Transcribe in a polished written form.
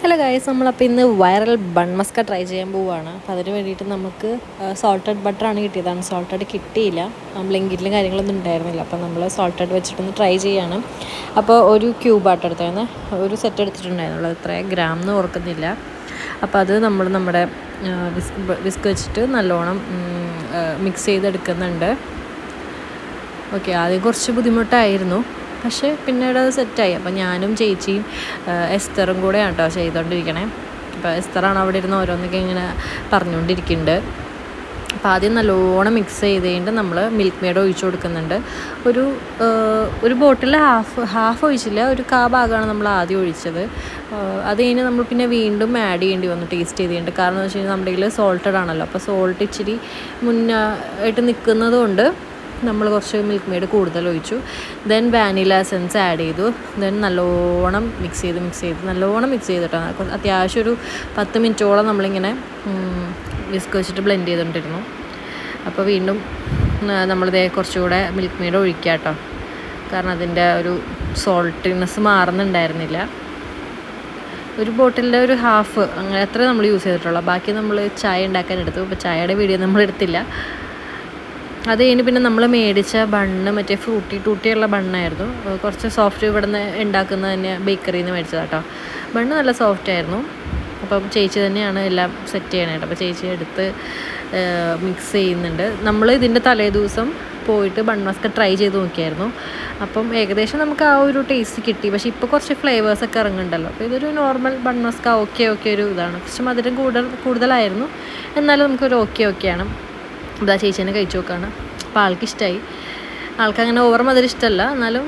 Hello guys, നമ്മളപ്പോൾ ഇന്ന് viral bun Musca try ചെയ്യാൻ പോവുകയാണ്. അപ്പോൾ അതിന് വേണ്ടിയിട്ട് നമുക്ക് സോൾട്ടഡ് ബട്ടറാണ് കിട്ടിയതാണ്. സോൾട്ടഡ് കിട്ടിയില്ല, ബ്ലിങ്കിറ്റിലും കാര്യങ്ങളൊന്നും ഉണ്ടായിരുന്നില്ല. അപ്പോൾ നമ്മൾ സോൾട്ടഡ് വെച്ചിട്ടൊന്ന് ട്രൈ ചെയ്യാണ്. അപ്പോൾ ഒരു ക്യൂബായിട്ട് എടുത്തായിരുന്നു, ഒരു സെറ്റ് എടുത്തിട്ടുണ്ടായിരുന്നുള്ളൂ. അത് എത്ര ഗ്രാം എന്ന് ഓർക്കുന്നില്ല. അപ്പോൾ അത് നമ്മുടെ വിസ്ക് വെച്ചിട്ട് നല്ലോണം മിക്സ് ചെയ്തെടുക്കുന്നുണ്ട്. ഓക്കെ, ആദ്യം കുറച്ച് ബുദ്ധിമുട്ടായിരുന്നു, പക്ഷേ പിന്നീട് അത് സെറ്റായി. അപ്പോൾ ഞാനും ചേച്ചിയും എസ്തറും കൂടെയാണ് കേട്ടോ ചെയ്തുകൊണ്ടിരിക്കണേ. അപ്പോൾ എസ്തറാണ് അവിടെ ഇരുന്ന് ഓരോന്നൊക്കെ ഇങ്ങനെ പറഞ്ഞുകൊണ്ടിരിക്കുന്നുണ്ട്. അപ്പോൾ ആദ്യം നല്ലോണം മിക്സ് ചെയ്ത് കഴിഞ്ഞിട്ട് നമ്മൾ മിൽക്ക് മെയ്ഡ് ഒഴിച്ചു കൊടുക്കുന്നുണ്ട്. ഒരു ബോട്ടിൽ ഹാഫ് ഒഴിച്ചില്ല, ഒരു ഭാഗമാണ് നമ്മൾ ആദ്യം ഒഴിച്ചത്. അത് കഴിഞ്ഞ് നമ്മൾ പിന്നെ വീണ്ടും ആഡ് ചെയ്യേണ്ടി വന്നു ടേസ്റ്റ് ചെയ്ത് കഴിഞ്ഞിട്ട്. കാരണം എന്ന് വെച്ച് കഴിഞ്ഞാൽ നമ്മുടെ കയ്യിൽ സോൾട്ടഡ് ആണല്ലോ, അപ്പോൾ സോൾട്ട് ഇച്ചിരി മുന്നായിട്ട് നിൽക്കുന്നത് കൊണ്ട് നമ്മൾ കുറച്ച് മിൽക്ക് മെയ്ഡ് കൂടുതൽ ഒഴിച്ചു. ദെൻ വാനില എസൻസ് ആഡ് ചെയ്തു. ദെൻ നല്ലോണം മിക്സ് ചെയ്ത് നല്ലോണം മിക്സ് ചെയ്തിട്ടാണ് അത്യാവശ്യം ഒരു 10 മിനിറ്റോളം നമ്മളിങ്ങനെ വിസ്ക് വെച്ചിട്ട് ബ്ലെൻഡ് ചെയ്തുകൊണ്ടിരുന്നു. അപ്പോൾ വീണ്ടും നമ്മളിതേ കുറച്ചുകൂടെ മിൽക്ക് മെയ്ഡ് ഒഴിക്കുക കേട്ടോ, കാരണം അതിൻ്റെ ഒരു സോൾട്ടിനെസ് മാറുന്നുണ്ടായിരുന്നില്ല. ഒരു ബോട്ടിലിൻ്റെ ഒരു ഹാഫ് അങ്ങനെ അത്ര നമ്മൾ യൂസ് ചെയ്തിട്ടുള്ളൂ. ബാക്കി നമ്മൾ ചായ ഉണ്ടാക്കാൻ എടുത്തു. അപ്പോൾ ചായയുടെ വീഡിയോ നമ്മൾ എടുത്തില്ല. അത് കഴിഞ്ഞ് പിന്നെ നമ്മൾ മേടിച്ച ബണ്ണ് മറ്റേ ടൂട്ടിയുള്ള ബണ്ണായിരുന്നു. കുറച്ച് സോഫ്റ്റ് ഇവിടെ നിന്ന് ഉണ്ടാക്കുന്നത് തന്നെ ബേക്കറിയിൽ നിന്ന് മേടിച്ചതാണ് കേട്ടോ. ബണ്ണ് നല്ല സോഫ്റ്റ് ആയിരുന്നു. അപ്പം ചേച്ചി തന്നെയാണ് എല്ലാം സെറ്റ് ചെയ്യണേട്ടോ. അപ്പോൾ ചേച്ചി എടുത്ത് മിക്സ് ചെയ്യുന്നുണ്ട്. നമ്മൾ ഇതിൻ്റെ തലേ ദിവസം പോയിട്ട് ബൺ മസ്ക ട്രൈ ചെയ്ത് നോക്കിയായിരുന്നു. അപ്പം ഏകദേശം നമുക്ക് ആ ഒരു ടേസ്റ്റ് കിട്ടി. പക്ഷേ ഇപ്പോൾ കുറച്ച് ഫ്ലേവേഴ്സൊക്കെ ഇറങ്ങുന്നുണ്ടല്ലോ. അപ്പോൾ ഇതൊരു നോർമൽ ബൺ മസ്ക ഓക്കെ ഒരു ഇതാണ്. കുറച്ച് മധുരം കൂടുതലായിരുന്നു, എന്നാലും നമുക്കൊരു ഓക്കെയാണ്. ഇതാ ചേച്ചീനെ കഴിച്ചു നോക്കുകയാണ്. അപ്പോൾ ആൾക്കിഷ്ടമായി. ആൾക്കങ്ങനെ ഓവർ മധുരം ഇഷ്ടമല്ല, എന്നാലും